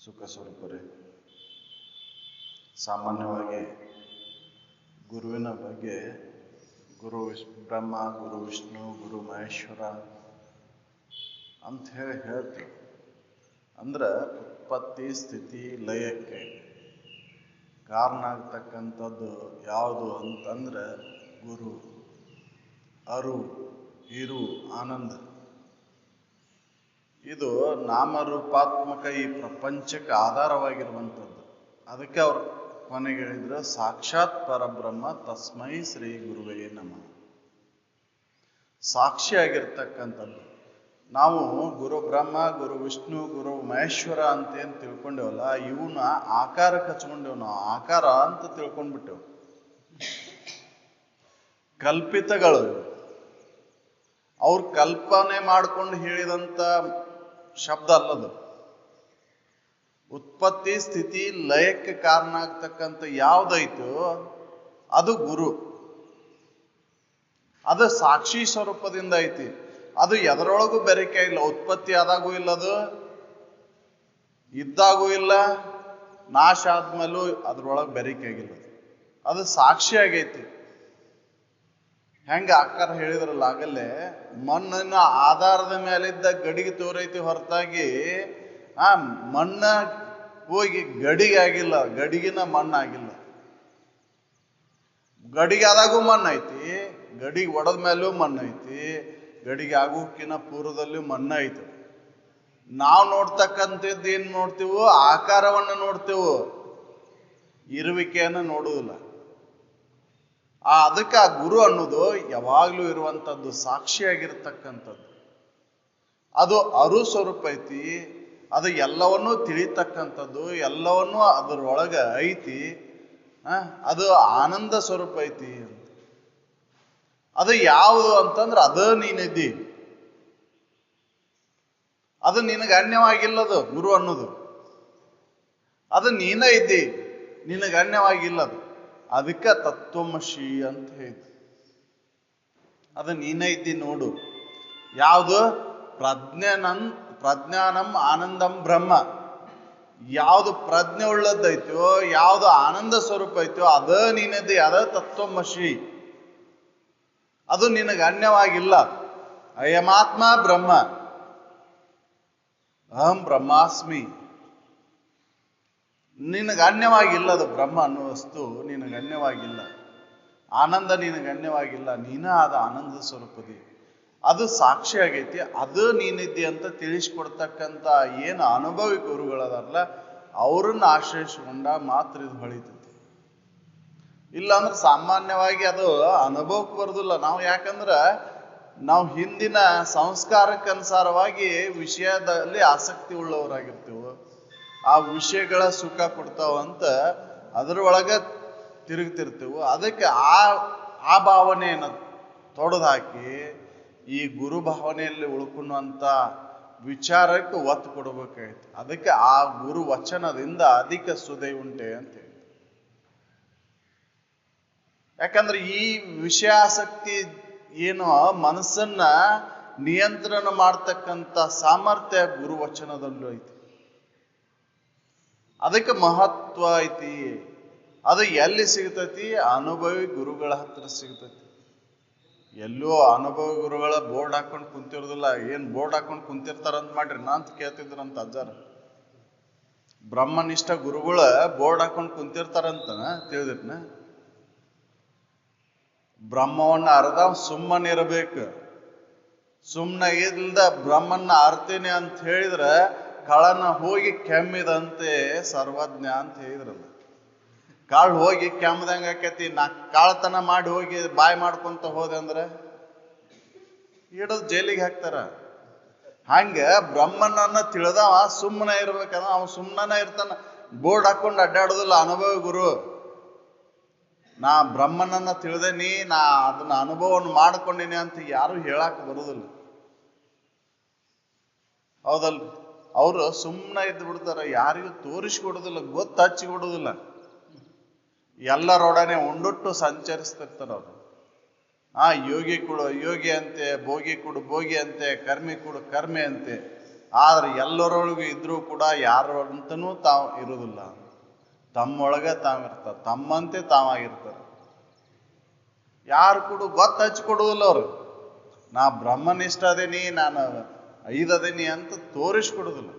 ಸುಖ ಸ್ವರೂಪರೇ, ಸಾಮಾನ್ಯವಾಗಿ ಗುರುವಿನ ಬಗ್ಗೆ ಗುರು ಬ್ರಹ್ಮ, ಗುರು ವಿಷ್ಣು, ಗುರು ಮಹೇಶ್ವರ ಅಂತ ಹೇಳ್ತೀವಿ. ಅಂದ್ರೆ ಉತ್ಪತ್ತಿ ಸ್ಥಿತಿ ಲಯಕ್ಕೆ ಕಾರಣ ಆಗ್ತಕ್ಕಂಥದ್ದು ಯಾವುದು ಅಂತಂದ್ರೆ ಗುರು, ಅರು, ಇರು, ಆನಂದ. ಇದು ನಾಮರೂಪಾತ್ಮಕ ಈ ಪ್ರಪಂಚಕ್ಕೆ ಆಧಾರವಾಗಿರುವಂಥದ್ದು. ಅದಕ್ಕೆ ಅವ್ರು ಕೊನೆಗೆ ಹೇಳಿದ್ರು, ಸಾಕ್ಷಾತ್ ಪರಬ್ರಹ್ಮ ತಸ್ಮೈ ಶ್ರೀ ಗುರುವೇ ನಮಃ. ಸಾಕ್ಷಿಯಾಗಿರ್ತಕ್ಕಂಥದ್ದು. ನಾವು ಗುರು ಬ್ರಹ್ಮ, ಗುರು ವಿಷ್ಣು, ಗುರು ಮಹೇಶ್ವರ ಅಂತೇನು ತಿಳ್ಕೊಂಡೇವಲ್ಲ, ಇವನ್ನ ಆಕಾರಕ್ಕೆ ಹಚ್ಕೊಂಡೇವು. ನಾವು ಆಕಾರ ಅಂತ ತಿಳ್ಕೊಂಡ್ಬಿಟ್ಟೆವು. ಕಲ್ಪಿತಗಳು. ಅವ್ರು ಕಲ್ಪನೆ ಮಾಡ್ಕೊಂಡು ಹೇಳಿದಂಥ ಶಬ್ದ ಅಲ್ಲದು. ಉತ್ಪತ್ತಿ ಸ್ಥಿತಿ ಲಯಕ್ಕೆ ಕಾರಣ ಆಗ್ತಕ್ಕಂಥ ಯಾವುದೈತೋ ಅದು ಗುರು. ಅದು ಸಾಕ್ಷಿ ಸ್ವರೂಪದಿಂದ ಐತಿ. ಅದು ಎದರೊಳಗೂ ಬೆರಿಕೆ ಇಲ್ಲ. ಉತ್ಪತ್ತಿ ಆದಾಗೂ ಇಲ್ಲ, ಅದು ಇದ್ದಾಗೂ ಇಲ್ಲ, ನಾಶ ಆದ್ಮೇಲೂ ಅದ್ರೊಳಗೆ ಬೆರಿಕೆ ಆಗಿಲ್ಲ. ಅದು ಸಾಕ್ಷಿ ಆಗೈತಿ. ಹೆಂಗ ಆಕಾರ ಹೇಳಿದ್ರಲ್ಲ ಆಗಲ್ಲೇ, ಮಣ್ಣಿನ ಆಧಾರದ ಮೇಲಿದ್ದ ಗಡಿಗೆ ತೋರೈತಿ ಹೊರತಾಗಿ ಮಣ್ಣ ಹೋಗಿ ಗಡಿಗೆ ಆಗಿಲ್ಲ, ಗಡಿಗಿನ ಮಣ್ಣಾಗಿಲ್ಲ. ಗಡಿಗೆ ಆದಾಗೂ ಮಣ್ಣು ಐತಿ, ಗಡಿಗೆ ಒಡೆದ ಮೇಲೂ ಮಣ್ಣು ಐತಿ, ಗಡಿಗೆ ಆಗೋಕಿನ ಪೂರ್ವದಲ್ಲೂ ಮಣ್ಣು ಐತಿ. ನಾವು ನೋಡ್ತಕ್ಕಂಥದ್ದು ಏನ್ ನೋಡ್ತೀವೋ ಆಕಾರವನ್ನು ನೋಡ್ತೇವೋ, ಇರುವಿಕೆಯನ್ನು ನೋಡುವುದಿಲ್ಲ. ಅದಕ್ಕೆ ಆ ಗುರು ಅನ್ನೋದು ಯಾವಾಗ್ಲೂ ಇರುವಂಥದ್ದು, ಸಾಕ್ಷಿಯಾಗಿರ್ತಕ್ಕಂಥದ್ದು. ಅದು ಅರು ಸ್ವರೂಪ ಐತಿ. ಅದು ಎಲ್ಲವನ್ನೂ ತಿಳಿತಕ್ಕಂಥದ್ದು, ಎಲ್ಲವನ್ನೂ ಅದರೊಳಗೆ ಐತಿ. ಅದು ಆನಂದ ಸ್ವರೂಪ ಐತಿ. ಅದು ಯಾವುದು ಅಂತಂದ್ರೆ ಅದು ನೀನಿದ್ದಿ. ಅದು ನಿನಗೆ ಅನ್ಯವಾಗಿಲ್ಲದು ಗುರು ಅನ್ನೋದು. ಅದು ನೀನೇ ಇದ್ದಿ, ನಿನಗೆ ಅನ್ಯವಾಗಿಲ್ಲದು. ಅದಕ್ಕೆ ತತ್ವಮಶಿ ಅಂತ ಹೇಳಿ. ಅದು ನೀನೇ ಇದ್ದಿ ನೋಡು. ಯಾವುದು? ಪ್ರಜ್ಞಾನಂ ಆನಂದಂ ಬ್ರಹ್ಮ. ಯಾವುದು ಪ್ರಜ್ಞೆ ಉಳ್ಳದ್ದೈತೋ, ಯಾವುದು ಆನಂದ ಸ್ವರೂಪ ಐತೋ ಅದ ನೀನದ್ದಿ, ಅದ ತತ್ವಮಶಿ. ಅದು ನಿನಗೆ ಅನ್ಯವಾಗಿಲ್ಲ. ಅಯಮಾತ್ಮ ಬ್ರಹ್ಮ, ಅಹಂ ಬ್ರಹ್ಮಾಸ್ಮಿ. ನಿನಗೆ ಅನ್ಯವಾಗಿಲ್ಲ. ಅದು ಬ್ರಹ್ಮ ಅನ್ನೋ ವಸ್ತು ನಿನಗೆ ಅನ್ಯವಾಗಿಲ್ಲ. ಆನಂದ ನಿನಗೆ ಅನ್ಯವಾಗಿಲ್ಲ. ನೀನ ಆದ ಆನಂದ ಸ್ವರೂಪದಿ. ಅದು ಸಾಕ್ಷಿ ಆಗೈತಿ. ಅದು ನೀನಿದ್ದಿ ಅಂತ ತಿಳಿಸ್ಕೊಡ್ತಕ್ಕಂಥ ಏನು ಅನುಭವಿ ಗುರುಗಳದಾರಲ್ಲ, ಅವ್ರನ್ನ ಆಶ್ರಯಿಸಿಕೊಂಡ ಮಾತ್ರ ಇದು ಹೊಳಿತೈತಿ. ಇಲ್ಲಾಂದ್ರೆ ಸಾಮಾನ್ಯವಾಗಿ ಅದು ಅನುಭವಕ್ಕೆ ಬರೋದಿಲ್ಲ. ನಾವು ಯಾಕಂದ್ರೆ ನಾವು ಹಿಂದಿನ ಸಂಸ್ಕಾರಕ್ಕನುಸಾರವಾಗಿ ವಿಷಯದಲ್ಲಿ ಆಸಕ್ತಿ ಉಳ್ಳವರಾಗಿರ್ತೇವೆ. ಆ ವಿಷಯಗಳ ಸುಖ ಕೊಡ್ತಾವಂತ ಅದರೊಳಗೆ ತಿರುಗ್ತಿರ್ತೇವೆ. ಅದಕ್ಕೆ ಆ ಭಾವನೆಯನ್ನು ತೊಡೆದು ಹಾಕಿ ಈ ಗುರು ಭಾವನೆಯಲ್ಲಿ ಉಳ್ಕೊಳ್ಳುವಂಥ ವಿಚಾರಕ್ಕೆ ಒತ್ತು ಕೊಡಬೇಕಾಯ್ತು. ಅದಕ್ಕೆ ಆ ಗುರು ವಚನದಿಂದ ಅಧಿಕ ಸುದೆ ಉಂಟೆ ಅಂತ ಹೇಳಿ. ಯಾಕಂದ್ರೆ ಈ ವಿಷಯಾಸಕ್ತಿ ಏನು ಮನಸ್ಸನ್ನ ನಿಯಂತ್ರಣ ಮಾಡ್ತಕ್ಕಂಥ ಸಾಮರ್ಥ್ಯ ಗುರು ವಚನದಲ್ಲೂ ಐತಿ. ಅದಕ್ಕೆ ಮಹತ್ವ ಐತಿ. ಅದು ಎಲ್ಲಿ ಸಿಗ್ತೈತಿ? ಅನುಭವಿ ಗುರುಗಳ ಹತ್ರ ಸಿಗ್ತೈತಿ. ಎಲ್ಲೋ ಅನುಭವಿ ಗುರುಗಳ ಬೋರ್ಡ್ ಹಾಕೊಂಡು ಕುಂತಿರೋದಿಲ್ಲ. ಏನ್ ಬೋರ್ಡ್ ಹಾಕೊಂಡು ಕುಂತಿರ್ತಾರಂತ ಮಾಡ್ರಿ ನಾ ಅಂತ ಕೇಳ್ತಿದ್ರಂತ ಅಜ್ಜಾರ. ಬ್ರಹ್ಮನಿಷ್ಠ ಗುರುಗಳ ಬೋರ್ಡ್ ಹಾಕೊಂಡು ಕುಂತಿರ್ತಾರಂತ ತಿಳಿದಿಟ್ನ. ಬ್ರಹ್ಮವನ್ನ ಅರ್ಧ ಸುಮ್ಮನಿರ್ಬೇಕು. ಸುಮ್ಮನೆ ಇಲ್ದ ಬ್ರಹ್ಮನ್ನ ಅರ್ತೀನಿ ಅಂತ ಹೇಳಿದ್ರೆ ಕಳನ ಹೋಗಿ ಕೆಮ್ಮಿದಂತೆ ಸರ್ವಜ್ಞ ಅಂತ ಹೇಳಿದ್ರಲ್ಲ. ಕಾಳು ಹೋಗಿ ಕೆಮ್ಮದಂಗ ಆಕೈತಿ. ನಾ ಕಾಳತನ ಮಾಡಿ ಹೋಗಿ ಬಾಯಿ ಮಾಡ್ಕೊಂತ ಹೋದೆ ಅಂದ್ರೆ ಹಿಡಿದು ಜೈಲಿಗೆ ಹಾಕ್ತಾರ. ಹಂಗ ಬ್ರಹ್ಮನನ್ನ ತಿಳಿದವ ಸುಮ್ಮನೆ ಇರ್ಬೇಕಂದ್ರ ಅವ ಸುಮ್ಮನೆ ಇರ್ತಾನ. ಬೋರ್ಡ್ ಹಾಕೊಂಡು ಅಡ್ಡಾಡೋದಿಲ್ಲ ಅನುಭವಿ ಗುರು. ನಾ ಬ್ರಹ್ಮನನ್ನ ತಿಳಿದೇನಿ, ನಾ ಅದನ್ನ ಅನುಭವವನ್ನು ಮಾಡ್ಕೊಂಡಿನಿ ಅಂತ ಯಾರು ಹೇಳಕ್ ಬರುದಿಲ್ಲ. ಹೌದಲ್ರಿ? ಅವರು ಸುಮ್ಮನೆ ಇದ್ದು ಬಿಡ್ತಾರ. ಯಾರಿಗೂ ತೋರಿಸ್ಕೊಡೋದಿಲ್ಲ, ಗೊತ್ತು ಹಚ್ಚಿಕೊಡೋದಿಲ್ಲ. ಎಲ್ಲರೊಡನೆ ಉಂಡುಟ್ಟು ಸಂಚರಿಸ್ತಿರ್ತಾರ ಅವರು. ಯೋಗಿ ಕೊಡು ಯೋಗಿ ಅಂತೆ, ಭೋಗಿ ಕೊಡು ಭೋಗಿ ಅಂತೆ, ಕರ್ಮಿ ಕೊಡು ಕರ್ಮಿ ಅಂತೆ. ಆದ್ರೆ ಎಲ್ಲರೊಳಗೂ ಇದ್ರೂ ಕೂಡ ಯಾರು ಅಂತನೂ ತಾವು ಇರುವುದಿಲ್ಲ. ತಮ್ಮೊಳಗೆ ತಾವಿರ್ತಾರೆ, ತಮ್ಮಂತೆ ತಾವಾಗಿರ್ತಾರೆ. ಯಾರು ಕೂಡ ಗೊತ್ತ ಹಚ್ಕೊಡುವುದಿಲ್ಲ ಅವ್ರು. ನಾ ಬ್ರಹ್ಮನಿಷ್ಠ ಅದೇನಿ, ನಾನು ಐದದೇನಿ ಅಂತ ತೋರಿಸ್ಕೊಡುದಿಲ್ಲ.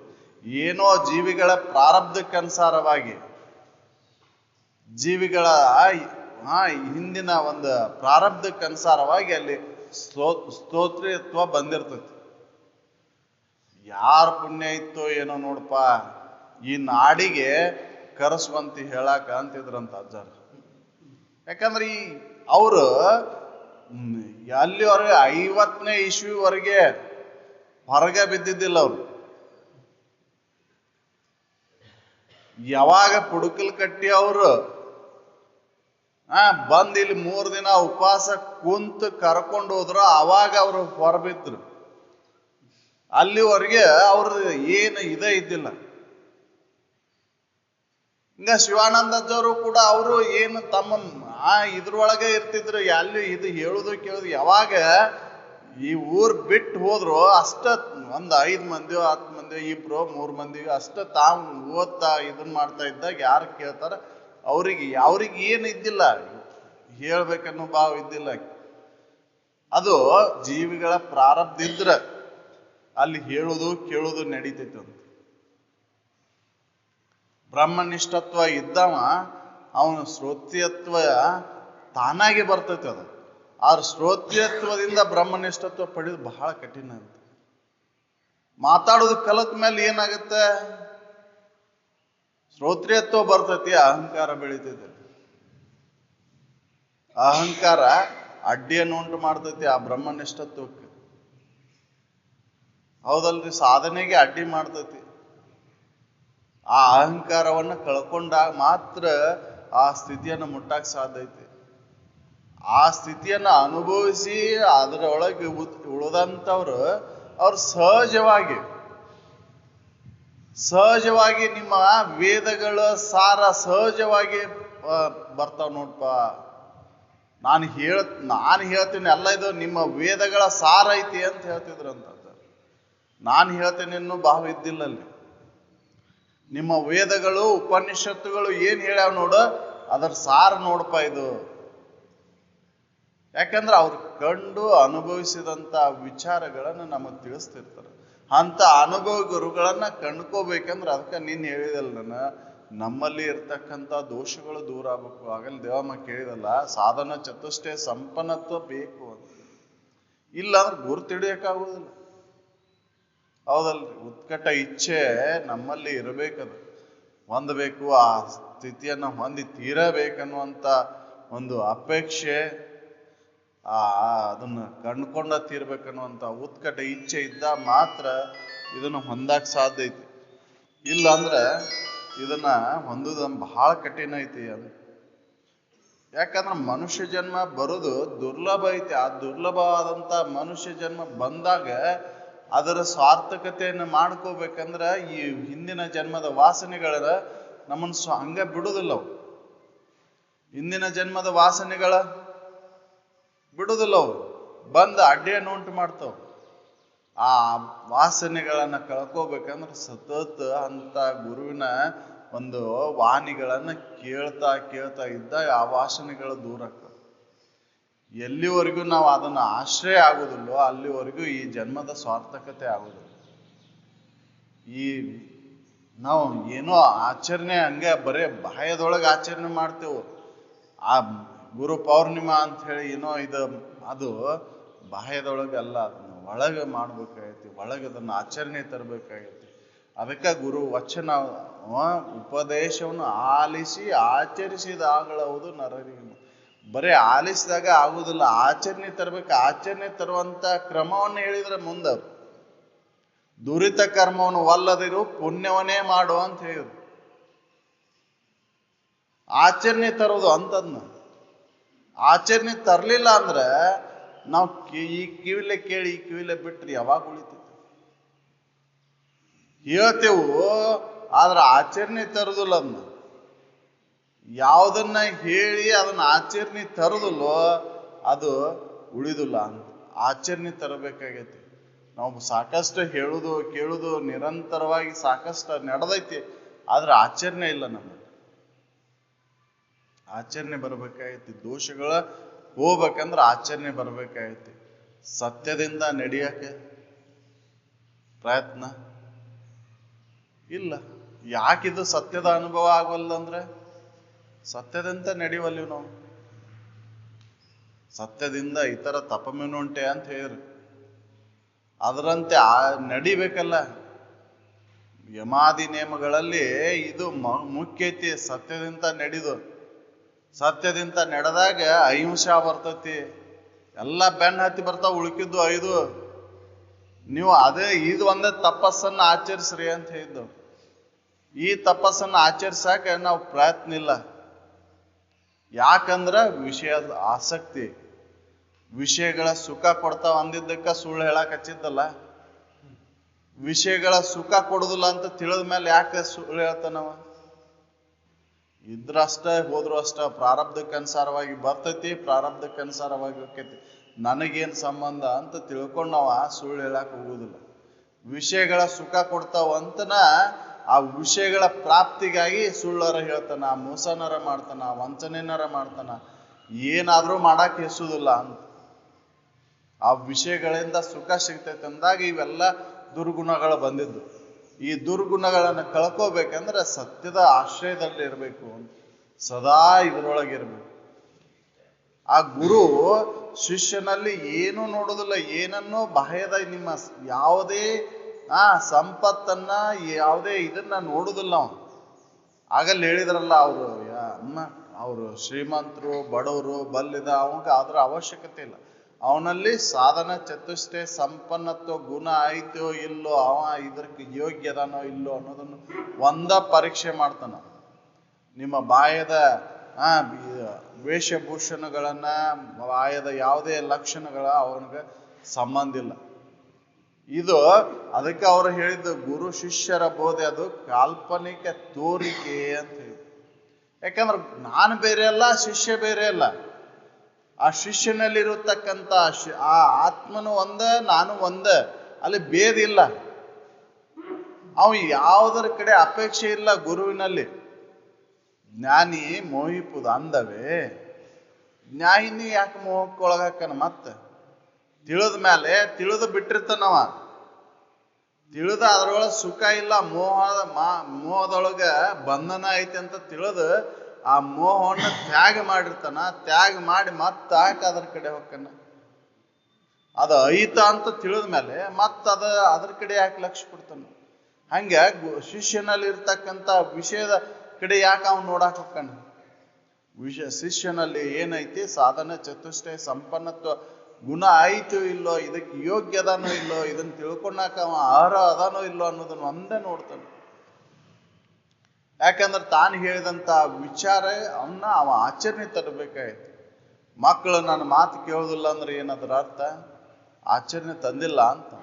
ಏನೋ ಜೀವಿಗಳ ಪ್ರಾರಬ್ಧಕ್ಕನುಸಾರವಾಗಿ, ಜೀವಿಗಳ ಹಿಂದಿನ ಒಂದು ಪ್ರಾರಬ್ಧಕ್ಕನುಸಾರವಾಗಿ ಅಲ್ಲಿ ಸ್ತೋತ್ರಿತ್ವ ಬಂದಿರ್ತೈತಿ. ಯಾರ ಪುಣ್ಯ ಇತ್ತೋ ಏನೋ ನೋಡಪ್ಪ, ಈ ನಾಡಿಗೆ ಕರೆಸುವಂತ ಹೇಳಾಕ ಅಂತಿದ್ರಂತ ಅಜ್ಜಾರ. ಯಾಕಂದ್ರೆ ಅವರು ಅಲ್ಲಿವರೆಗೆ 50ನೇ ಇಸ್ವಿವರೆಗೆ ಹೊರಗೆ ಬಿದ್ದಿದ್ದಿಲ್ಲ. ಅವರು ಯಾವಾಗ ಪುಡುಕಲ್ ಕಟ್ಟಿ ಅವರು ಬಂದ್ ಇಲ್ಲಿ 3 ದಿನ ಉಪವಾಸ ಕುಂತು ಕರ್ಕೊಂಡು ಹೋದ್ರು, ಅವಾಗ ಅವರು ಹೊರಬಿದ್ರು. ಅಲ್ಲಿವರೆಗೆ ಅವ್ರದ್ದು ಏನು ಇದೇ ಇದ್ದಿಲ್ಲ. ಹಿಂಗ ಶಿವಾನಂದಜ್ಜವರು ಕೂಡ ಅವರು ಏನು ತಮ್ಮ ಇದ್ರೊಳಗೆ ಇರ್ತಿದ್ರು. ಅಲ್ಲಿ ಇದು ಹೇಳುದು ಕೇಳುದು. ಯಾವಾಗ ಈ ಊರ್ ಬಿಟ್ಟು ಹೋದ್ರು ಅಷ್ಟ ಒಂದ್ 5 ಮಂದಿಯೋ 10 ಮಂದಿಯೋ 2-3 ಮಂದಿಯೋ ಅಷ್ಟ ತಾವು ಓದ್ತಾ ಇದನ್ ಮಾಡ್ತಾ ಇದ್ದಾಗ ಯಾರು ಕೇಳ್ತಾರ, ಅವ್ರಿಗೆ ಏನು ಇದ್ದಿಲ್ಲ, ಹೇಳ್ಬೇಕನ್ನೋ ಭಾವ ಇದ್ದಿಲ್ಲ. ಅದು ಜೀವಿಗಳ ಪ್ರಾರಬ್ಧ ಇದ್ರ ಅಲ್ಲಿ ಹೇಳುದು ಕೇಳುದು ನಡೀತೈತಿ ಅಂತ. ಬ್ರಹ್ಮನಿಷ್ಠತ್ವ ಇದ್ದವ ಅವನ ಶ್ರೋತ್ರಿಯತ್ವ ತಾನಾಗಿ ಬರ್ತೈತಿ. ಅದು ಆದ್ರೆ ಶ್ರೋತ್ರಿಯತ್ವದಿಂದ ಬ್ರಹ್ಮನಿಷ್ಠತ್ವ ಪಡೆದು ಬಹಳ ಕಠಿಣ ಅಂತ. ಮಾತಾಡೋದು ಕಲತ್ ಮೇಲೆ ಏನಾಗುತ್ತೆ, ಶ್ರೋತ್ರಿಯತ್ವ ಬರ್ತೈತಿ, ಅಹಂಕಾರ ಬೆಳಿತೈತಿ. ಅಹಂಕಾರ ಅಡ್ಡಿಯನ್ನು ಉಂಟು ಮಾಡ್ತೈತಿ ಆ ಬ್ರಹ್ಮನಿಷ್ಠತ್ವಕ್ಕೆ. ಹೌದಲ್ರಿ, ಸಾಧನೆಗೆ ಅಡ್ಡಿ ಮಾಡ್ತೈತಿ. ಆ ಅಹಂಕಾರವನ್ನು ಕಳ್ಕೊಂಡಾಗ ಮಾತ್ರ ಆ ಸ್ಥಿತಿಯನ್ನು ಮುಟ್ಟಕ್ ಸಾಧ್ಯ ಐತಿ. ಆ ಸ್ಥಿತಿಯನ್ನ ಅನುಭವಿಸಿ ಅದರೊಳಗೆ ಉಳಿದಂಥವ್ರು ಅವ್ರು ಸಹಜವಾಗಿ ನಿಮ್ಮ ವೇದಗಳ ಸಾರ ಸಹಜವಾಗಿ ಬರ್ತಾವ. ನೋಡ್ಪ, ನಾನು ಹೇಳ್ತೀನಿ ಎಲ್ಲ ಇದು ನಿಮ್ಮ ವೇದಗಳ ಸಾರ ಐತಿ ಅಂತ ಹೇಳ್ತಿದ್ರಂತ. ನಾನು ಹೇಳ್ತೇನೆ ಅನ್ನೋ ಭಾವ ಇದ್ದಿಲ್ಲ ಅಲ್ಲಿ. ನಿಮ್ಮ ವೇದಗಳು ಉಪನಿಷತ್ತುಗಳು ಏನ್ ಹೇಳ್ಯಾವ ನೋಡು, ಅದರ ಸಾರ ನೋಡಪ್ಪ ಇದು. ಯಾಕಂದ್ರೆ ಅವ್ರು ಕಂಡು ಅನುಭವಿಸಿದಂತ ವಿಚಾರಗಳನ್ನು ನಮಗೆ ತಿಳಿಸ್ತಿರ್ತಾರೆ. ಅಂತ ಅನುಭವ ಗುರುಗಳನ್ನ ಕಂಡ್ಕೋಬೇಕಂದ್ರೆ ಅದಕ್ಕೆ ನೀನ್ ಹೇಳಿದಲ್ಲ, ನಮ್ಮಲ್ಲಿ ಇರ್ತಕ್ಕಂಥ ದೋಷಗಳು ದೂರ ಆಗ್ಬೇಕು. ಆಗಲಿ ದೇವಮ್ಮ ಕೇಳಿದಲ್ಲ, ಸಾಧನ ಚತುಷ್ಟಯ ಸಂಪನ್ನತ್ವ ಬೇಕು ಅಂತ. ಇಲ್ಲ ಅಂದ್ರೆ ಗುರು ತಿಳಿಯಕ್ಕಾಗೋದಿಲ್ಲ. ಹೌದಲ್ರಿ, ಉತ್ಕಟ ಇಚ್ಛೆ ನಮ್ಮಲ್ಲಿ ಇರಬೇಕದು, ಹೊಂದಬೇಕು, ಆ ಸ್ಥಿತಿಯನ್ನು ಹೊಂದಿ ತೀರಬೇಕನ್ನುವಂತ ಒಂದು ಅಪೇಕ್ಷೆ, ಅದನ್ನ ಕಂಡ್ಕೊಂಡ ತೀರ್ಬೇಕನ್ನುವಂತ ಉತ್ಕಟ ಇಚ್ಛೆ ಇದ್ದ ಮಾತ್ರ ಇದನ್ನ ಹೊಂದಾಕ್ ಸಾಧ್ಯ ಐತಿ. ಇಲ್ಲ ಅಂದ್ರೆ ಇದನ್ನ ಹೊಂದುದ ಬಹಳ ಕಠಿಣ ಐತಿ ಅದು. ಯಾಕಂದ್ರೆ ಮನುಷ್ಯ ಜನ್ಮ ಬರೋದು ದುರ್ಲಭ ಐತಿ. ಆ ದುರ್ಲಭವಾದಂತ ಮನುಷ್ಯ ಜನ್ಮ ಬಂದಾಗ ಅದರ ಸಾರ್ಥಕತೆಯನ್ನು ಮಾಡ್ಕೋಬೇಕಂದ್ರ ಈ ಹಿಂದಿನ ಜನ್ಮದ ವಾಸನೆಗಳ ನಮ್ಮನ್ನು ಹಂಗ ಬಿಡುದಿಲ್ಲ. ಅವು ಹಿಂದಿನ ಜನ್ಮದ ವಾಸನೆಗಳ ಬಿಡುದಿಲ್ಲ, ಅವು ಬಂದು ಅಡ್ಡಿಯನ್ನು ಉಂಟು ಮಾಡ್ತಾವ. ಆ ವಾಸನೆಗಳನ್ನ ಕಳ್ಕೋಬೇಕಂದ್ರೆ ಸತತ ಅಂತ ಗುರುವಿನ ಒಂದು ವಾಣಿಗಳನ್ನ ಕೇಳ್ತಾ ಇದ್ದಾಗ ಆ ವಾಸನೆಗಳು ದೂರ ಆಗ್ತವೆ. ಎಲ್ಲಿವರೆಗೂ ನಾವು ಅದನ್ನ ಆಶ್ರಯ ಆಗುದಿಲ್ಲೋ ಅಲ್ಲಿವರೆಗೂ ಈ ಜನ್ಮದ ಸಾರ್ಥಕತೆ ಆಗುದಿಲ್ಲ. ಈ ನಾವು ಏನೋ ಆಚರಣೆ ಹಂಗೆ ಬರೇ ಬಾಯದೊಳಗೆ ಆಚರಣೆ ಮಾಡ್ತೇವೆ. ಆ ಗುರು ಪೌರ್ಣಿಮಾ ಅಂತ ಹೇಳಿ ಏನೋ ಅದು ಬಾಹ್ಯದೊಳಗೆ ಅಲ್ಲ, ಅದನ್ನ ಒಳಗೆ ಮಾಡ್ಬೇಕಾಗೈತಿ, ಒಳಗೆ ಅದನ್ನ ಆಚರಣೆ ತರಬೇಕಾಗೈತಿ. ಅದಕ್ಕೆ ಗುರು ವಚನ ಉಪದೇಶವನ್ನು ಆಲಿಸಿ ಆಚರಿಸಿದಾಗಳವುದು ನರರಿಗೆ. ಬರೀ ಆಲಿಸಿದಾಗ ಆಗುದಿಲ್ಲ, ಆಚರಣೆ ತರಬೇಕು. ಆಚರಣೆ ತರುವಂತ ಕ್ರಮವನ್ನು ಹೇಳಿದ್ರೆ ಮುಂದವ್ರು ದುರಿತ ಕರ್ಮವನ್ನು ಒಲ್ಲದಿರು ಪುಣ್ಯವನ್ನೇ ಮಾಡು ಅಂತ ಹೇಳಿದ್ರು. ಆಚರಣೆ ತರೋದು ಅಂತದ್ನ ಆಚರಣೆ ತರ್ಲಿಲ್ಲ ಅಂದ್ರೆ ನಾವು ಈ ಕಿವಿಲೆ ಕೇಳಿ ಈ ಕಿವಿಲೆ ಬಿಟ್ರಿ ಯಾವಾಗ ಉಳಿತೈತಿ? ಹೇಳ್ತೇವು ಆದ್ರೆ ಆಚರಣೆ ತರುದಿಲ್ಲ. ಅದನ್ನ ಯಾವುದನ್ನ ಹೇಳಿ ಅದನ್ನ ಆಚರಣೆ ತರುದಿಲ್ಲೋ ಅದು ಉಳಿದಿಲ್ಲ ಅಂತ ಆಚರಣೆ ತರಬೇಕಾಗೈತಿ. ನಾವು ಸಾಕಷ್ಟು ಹೇಳುದು ಕೇಳುದು ನಿರಂತರವಾಗಿ ಸಾಕಷ್ಟು ನಡೆದೈತಿ, ಆದ್ರೆ ಆಚರಣೆ ಇಲ್ಲ. ನಮ್ಮಲ್ಲಿ ಆಚರಣೆ ಬರ್ಬೇಕಾಗೈತಿ. ದೋಷಗಳ ಹೋಗ್ಬೇಕಂದ್ರೆ ಆಚರಣೆ ಬರ್ಬೇಕಾಗೈತಿ. ಸತ್ಯದಿಂದ ನಡೆಯಕ್ಕೆ ಪ್ರಯತ್ನ ಇಲ್ಲ. ಯಾಕಿದು ಸತ್ಯದ ಅನುಭವ ಆಗವಲ್ಲಂದ್ರೆ ಸತ್ಯದಂತ ನಡೆಯುವಲ್ಲಿ ನಾವು. ಸತ್ಯದಿಂದ ಇತರ ತಪಮಿನುಂಟೆ ಅಂತ ಹೇಳಿದ್ರು, ಅದರಂತೆ ನಡಿಬೇಕಲ್ಲ. ಯಮಾದಿ ನೇಮಗಳಲ್ಲಿ ಇದು ಮುಖ್ಯ ಐತಿ. ಸತ್ಯದಿಂದ ನಡೆದು ಸತ್ಯದಿಂದ ನಡೆದಾಗ ಅಹಿಂಸಾ ಬರ್ತೈತಿ. ಎಲ್ಲ ಬೆನ್ನ ಹತ್ತಿ ಬರ್ತಾವ, ಉಳುಕಿದ್ದು 5. ನೀವು ಅದೇ ಇದು ಒಂದೇ ತಪಸ್ಸನ್ನು ಆಚರಿಸ್ರಿ ಅಂತ ಹೇಳಿದ್ದು. ಈ ತಪಸ್ಸನ್ನು ಆಚರಿಸಾಕ ನಾವು ಪ್ರಯತ್ನ ಇಲ್ಲ. ಯಾಕಂದ್ರ ವಿಷಯದ ಆಸಕ್ತಿ, ವಿಷಯಗಳ ಸುಖ ಕೊಡ್ತಾವ ಅಂದಿದ್ದಕ್ಕ ಸುಳ್ಳು ಹೇಳಕ್ ಹಚ್ಚಿದ್ದಲ್ಲ. ವಿಷಯಗಳ ಸುಖ ಕೊಡುದಿಲ್ಲ ಅಂತ ತಿಳಿದ ಮೇಲೆ ಯಾಕೆ ಸುಳ್ಳು ಹೇಳ್ತಾನವ? ಇದ್ರಷ್ಟ ಹೋದ್ರು ಅಷ್ಟ, ಪ್ರಾರಬ್ಧಕ್ಕೆ ಅನುಸಾರವಾಗಿ ಬರ್ತೈತಿ, ಪ್ರಾರಬ್ಧಕ್ಕೆ ಅನುಸಾರವಾಗಿ ಹೋಗ್ತೈತಿ. ನನಗೇನ್ ಸಂಬಂಧ ಅಂತ ತಿಳ್ಕೊಂಡು ನಾವ ಸುಳ್ಳು ಹೇಳಕ್ ಹೋಗುದಿಲ್ಲ. ವಿಷಯಗಳ ಸುಖ ಕೊಡ್ತಾವ ಅಂತನ ಆ ವಿಷಯಗಳ ಪ್ರಾಪ್ತಿಗಾಗಿ ಸುಳ್ಳರ ಹೇಳ್ತಾನ, ಮೋಸನರ ಮಾಡ್ತಾನ, ವಂಚನೆನರ ಮಾಡ್ತಾನ, ಏನಾದ್ರೂ ಮಾಡಕ್ ಹೆಸುದಿಲ್ಲ ಅಂತ. ಆ ವಿಷಯಗಳಿಂದ ಸುಖ ಸಿಗ್ತೈತೆ ಅಂದಾಗ ಇವೆಲ್ಲ ದುರ್ಗುಣಗಳು ಬಂದಿದ್ದು. ಈ ದುರ್ಗುಣಗಳನ್ನು ಕಳ್ಕೋಬೇಕಂದ್ರೆ ಸತ್ಯದ ಆಶ್ರಯದಲ್ಲಿ ಇರಬೇಕು ಅಂತ, ಸದಾ ಇದರೊಳಗಿರ್ಬೇಕು. ಆ ಗುರು ಶಿಷ್ಯನಲ್ಲಿ ಏನೂ ನೋಡುದಿಲ್ಲ, ಏನನ್ನೋ ಬಾಹ್ಯದ ನಿಮ್ಮ ಯಾವುದೇ ಸಂಪತ್ತನ್ನ ಯಾವುದೇ ಇದನ್ನ ನೋಡುದಿಲ್ಲ ಅವನು. ಆಗಲ್ಲಿ ಹೇಳಿದ್ರಲ್ಲ ಅವರು ಶ್ರೀಮಂತರು ಬಡವರು ಬಲ್ಲಿದ ಅವಂಗ ಅದ್ರ ಅವಶ್ಯಕತೆ ಇಲ್ಲ. ಅವನಲ್ಲಿ ಸಾಧನ ಚತುಷ್ಟಯ ಸಂಪನ್ನತ್ವ ಗುಣ ಆಯ್ತೋ ಇಲ್ಲೋ, ಅವ ಇದಕ್ಕೆ ಯೋಗ್ಯದನೋ ಇಲ್ಲೋ ಅನ್ನೋದನ್ನು ಒಂದ ಪರೀಕ್ಷೆ ಮಾಡ್ತಾನ. ನಿಮ್ಮ ಬಾಯದ ವೇಷಭೂಷಣಗಳನ್ನ, ಬಾಯದ ಯಾವುದೇ ಲಕ್ಷಣಗಳ ಅವನಿಗೆ ಸಂಬಂಧ ಇಲ್ಲ. ಇದು ಅದಕ್ಕೆ ಅವರು ಹೇಳಿದ್ದು ಗುರು ಶಿಷ್ಯರ ಬೋಧೆ ಅದು ಕಾಲ್ಪನಿಕ ತೋರಿಕೆ ಅಂತ ಹೇಳಿ. ಯಾಕಂದ್ರೆ ನಾನು ಬೇರೆ ಅಲ್ಲ, ಶಿಷ್ಯ ಬೇರೆ ಅಲ್ಲ. ಆ ಶಿಷ್ಯನಲ್ಲಿರತಕ್ಕಂಥ ಆ ಆತ್ಮನು ಒಂದ, ನಾನು ಒಂದ, ಅಲ್ಲಿ ಭೇದ ಇಲ್ಲ. ಅವ ಯಾವುದರ ಕಡೆ ಅಪೇಕ್ಷೆ ಇಲ್ಲ ಗುರುವಿನಲ್ಲಿ. ಜ್ಞಾನಿ ಮೋಹಿಪುದು ಅಂದವೇ, ಜ್ಞಾನಿ ಯಾಕೆ ಮೋಹಕ್ಕೆ ಒಳಗಾಕನ? ಮತ್ತೆ ತಿಳಿದ ಮೇಲೆ ತಿಳಿದು ಬಿಟ್ಟಿರ್ತಾನವ. ತಿಳಿದ ಅದ್ರೊಳಗೆ ಸುಖ ಇಲ್ಲ, ಮೋಹದೊಳಗ ಬಂಧನ ಐತಿ ಅಂತ ತಿಳಿದು ಆ ಮೋಹವನ್ನು ತ್ಯಾಗ ಮಾಡಿರ್ತಾನ. ತ್ಯಾಗ ಮಾಡಿ ಮತ್ತ ಅದ್ರ ಕಡೆ ಹೋಗ್ತಾನ. ಅದು ಐತ ಅಂತ ತಿಳಿದ ಮೇಲೆ ಅದ್ರ ಕಡೆ ಯಾಕೆ ಲಕ್ಷ್ಯ ಕೊಡ್ತಾನ? ಹಂಗೆ ಶಿಷ್ಯನಲ್ಲಿ ಇರ್ತಕ್ಕಂಥ ವಿಷಯದ ಕಡೆ ಯಾಕೆ ಅವನು ನೋಡಾಕ್ ಹೋಗ್ತಾನ? ಶಿಷ್ಯನಲ್ಲಿ ಏನೈತಿ? ಸಾಧನ ಚತುಷ್ಟಯ ಸಂಪನ್ನತ್ವ ಗುಣ ಆಯ್ತು ಇಲ್ಲೋ, ಇದಕ್ಕೆ ಯೋಗ್ಯ ಅದಾನೋ ಇಲ್ಲೋ, ಇದನ್ನ ತಿಳ್ಕೊಂಡಾಕ ಅವ ಅರ್ಹ ಅದಾನೋ ಇಲ್ಲೋ ಅನ್ನೋದನ್ನ ಒಂದೇ ನೋಡ್ತಾನೆ. ಯಾಕಂದ್ರೆ ತಾನು ಹೇಳಿದಂತ ವಿಚಾರ ಅವ ಆಚರಣೆ ತರಬೇಕಾಯ್ತು. ಮಕ್ಕಳು ನನ್ನ ಮಾತು ಕೇಳೋದಿಲ್ಲ ಅಂದ್ರೆ ಏನದ್ರ ಅರ್ಥ? ಆಚರಣೆ ತಂದಿಲ್ಲ ಅಂತ.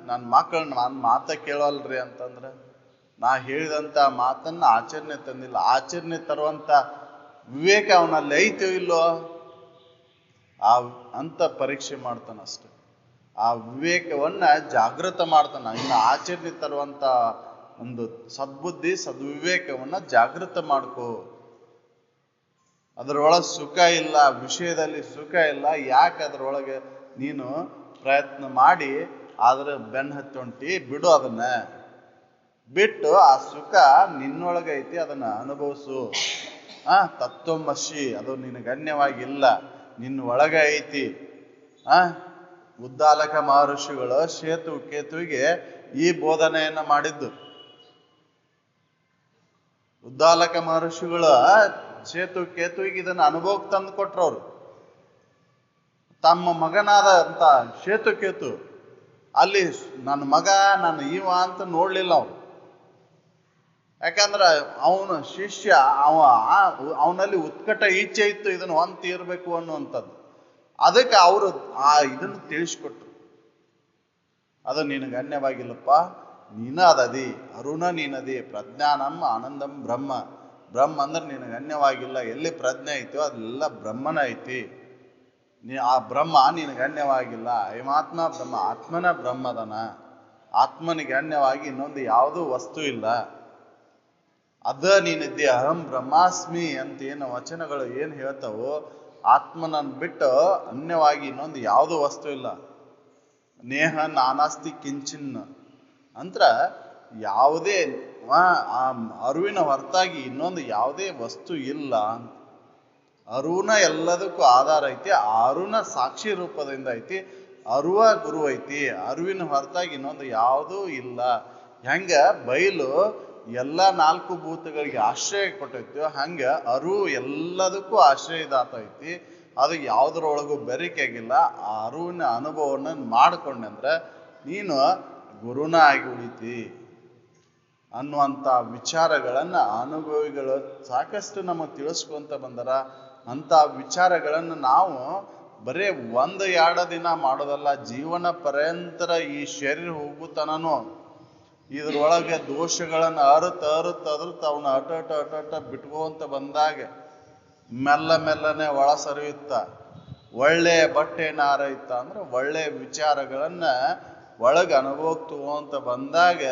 ನನ್ನ ಮಕ್ಕಳು ನನ್ನ ಮಾತ ಕೇಳೋಲ್ರಿ ಅಂತಂದ್ರೆ ನಾ ಹೇಳಿದಂತ ಮಾತನ್ನ ಆಚರಣೆ ತಂದಿಲ್ಲ. ಆಚರಣೆ ತರುವಂತ ವಿವೇಕ ಅವನಲ್ಲಿ ಐತೋ ಇಲ್ಲೋ ಅಂತ ಪರೀಕ್ಷೆ ಮಾಡ್ತಾನ ಅಷ್ಟೆ. ಆ ವಿವೇಕವನ್ನ ಜಾಗೃತ ಮಾಡ್ತಾನ. ಇನ್ನು ಆಚರಣೆ ತರುವಂತ ಒಂದು ಸದ್ಬುದ್ಧಿ ಸದ್ವಿವೇಕವನ್ನ ಜಾಗೃತ ಮಾಡ್ಕೋ. ಅದರೊಳಗೆ ಸುಖ ಇಲ್ಲ, ವಿಷಯದಲ್ಲಿ ಸುಖ ಇಲ್ಲ. ಯಾಕೆ ಅದರೊಳಗೆ ನೀನು ಪ್ರಯತ್ನ ಮಾಡಿ ಆದ್ರೆ ಬೆನ್ನ ಹತ್ತಿ ಹೊಂಟಿ? ಬಿಡು. ಅದನ್ನ ಬಿಟ್ಟು ಆ ಸುಖ ನಿನ್ನೊಳಗೈತಿ, ಅದನ್ನ ಅನುಭವಿಸು. ತತ್ವಮಸಿ ಅದು ನಿನಗೆ ಗಣ್ಯವಾಗಿಲ್ಲ, ನಿನ್ನ ಒಳಗ ಐತಿ. ಉದ್ದಾಲಕ ಮಹರ್ಷಿಗಳು ಕೇತುವಿಗೆ ಈ ಬೋಧನೆಯನ್ನ ಮಾಡಿದ್ದು. ಉದ್ದಾಲಕ ಮಹರ್ಷಿಗಳು ಕೇತುವಿಗೆ ಇದನ್ನ ಅನುಭವಕ್ಕೆ ತಂದು ಕೊಟ್ರವ್ರು. ತಮ್ಮ ಮಗನಾದ ಅಂತ ಕೇತು ಅಲ್ಲಿ ನನ್ನ ಮಗ ನನ್ನ ಇವ ಅಂತ ನೋಡ್ಲಿಲ್ಲ ಅವ್ರು. ಯಾಕಂದ್ರ ಅವನ ಶಿಷ್ಯ ಅವನಲ್ಲಿ ಉತ್ಕಟ ಇಚ್ಛೆ ಇತ್ತು ಇದನ್ನು ಹೊಂತ ಇರ್ಬೇಕು ಅನ್ನುವಂಥದ್ದು. ಅದಕ್ಕೆ ಅವರು ಇದನ್ನು ತಿಳಿಸ್ಕೊಟ್ರು. ಅದು ನಿನಗೆ ಗಣ್ಯವಾಗಿಲ್ಲಪ್ಪ, ನೀನ ಅದದಿ, ಅರುಣ ನೀನದಿ, ಪ್ರಜ್ಞಾನಂ ಆನಂದಂ ಬ್ರಹ್ಮ. ಬ್ರಹ್ಮ ಅಂದ್ರೆ ನಿನಗೆ ಗಣ್ಯವಾಗಿಲ್ಲ. ಎಲ್ಲಿ ಪ್ರಜ್ಞೆ ಐತೋ ಅದೆಲ್ಲ ಬ್ರಹ್ಮನ ಐತಿ. ಆ ಬ್ರಹ್ಮ ನಿನಗೆ ಗಣ್ಯವಾಗಿಲ್ಲ. ಅಯಮಾತ್ಮ ಬ್ರಹ್ಮ, ಆತ್ಮನ ಬ್ರಹ್ಮದನ. ಆತ್ಮನಿಗೆ ಗಣ್ಯವಾಗಿ ಇನ್ನೊಂದು ಯಾವುದೂ ವಸ್ತು ಇಲ್ಲ. ಅದ ನೀನಿದ್ದೆ. ಅಹಂ ಬ್ರಹ್ಮಾಸ್ಮಿ ಅಂತ ಏನು ವಚನಗಳು ಏನು ಹೇಳ್ತಾವೋ, ಆತ್ಮನನ್ನು ಬಿಟ್ಟು ಅನ್ಯವಾಗಿ ಇನ್ನೊಂದು ಯಾವುದೂ ವಸ್ತು ಇಲ್ಲ. ನೇಹ ನಾನಾಸ್ತಿ ಕಿಂಚಿನ್ ಅಂತ್ರ ಯಾವುದೇ ಆ ಅರಿವಿನ ಹೊರತಾಗಿ ಇನ್ನೊಂದು ಯಾವುದೇ ವಸ್ತು ಇಲ್ಲ. ಅರುಣ ಎಲ್ಲದಕ್ಕೂ ಆಧಾರ ಐತಿ. ಆ ಅರುಣ ಸಾಕ್ಷಿ ರೂಪದಿಂದ ಐತಿ. ಅರುವ ಗುರು ಐತಿ. ಅರಿವಿನ ಹೊರತಾಗಿ ಇನ್ನೊಂದು ಯಾವುದೂ ಇಲ್ಲ. ಹೆಂಗ ಬಯಲು ಎಲ್ಲ 4 ಭೂತಗಳಿಗೆ ಆಶ್ರಯ ಕೊಟ್ಟೈತಿ, ಹಂಗ ಅರು ಎಲ್ಲದಕ್ಕೂ ಆಶ್ರಯದಾತ ಐತಿ. ಅದು ಯಾವುದ್ರೊಳಗೂ ಬೆರಿಕೆಗಿಲ್ಲ. ಆ ಅರಿವಿನ ಅನುಭವವನ್ನು ಮಾಡಿಕೊಂಡೆ ನೀನು ಗುರುನ ಆಗಿ ಉಳಿತಿ ಅನ್ನುವಂಥ ವಿಚಾರಗಳನ್ನು ಅನುಭವಿಗಳು ಸಾಕಷ್ಟು ನಮಗೆ ತಿಳಿಸ್ಕೊಂತ ಬಂದರ. ಅಂಥ ವಿಚಾರಗಳನ್ನು ನಾವು ಬರೇ 1-2 ದಿನ ಮಾಡೋದಲ್ಲ, ಜೀವನ ಪರ್ಯಂತರ ಈ ಶರೀರ ಹೋಗುತ್ತಾನೂ ಇದ್ರೊಳಗೆ ದೋಷಗಳನ್ನು ಅರುತ್ತ ಅವನ್ನ ಅಟ ಬಿಟ್ಕೊಂತ ಬಂದಾಗ ಮೆಲ್ಲನೆ ಒಳ ಸರಿಯುತ್ತ ಒಳ್ಳೆ ಬಟ್ಟೆ ನಾರೈತ ಅಂದ್ರೆ ಒಳ್ಳೆ ವಿಚಾರಗಳನ್ನ ಒಳಗೆ ಅನುಭವಕ್ಕೆ ತಗೋಂತ ಬಂದಾಗ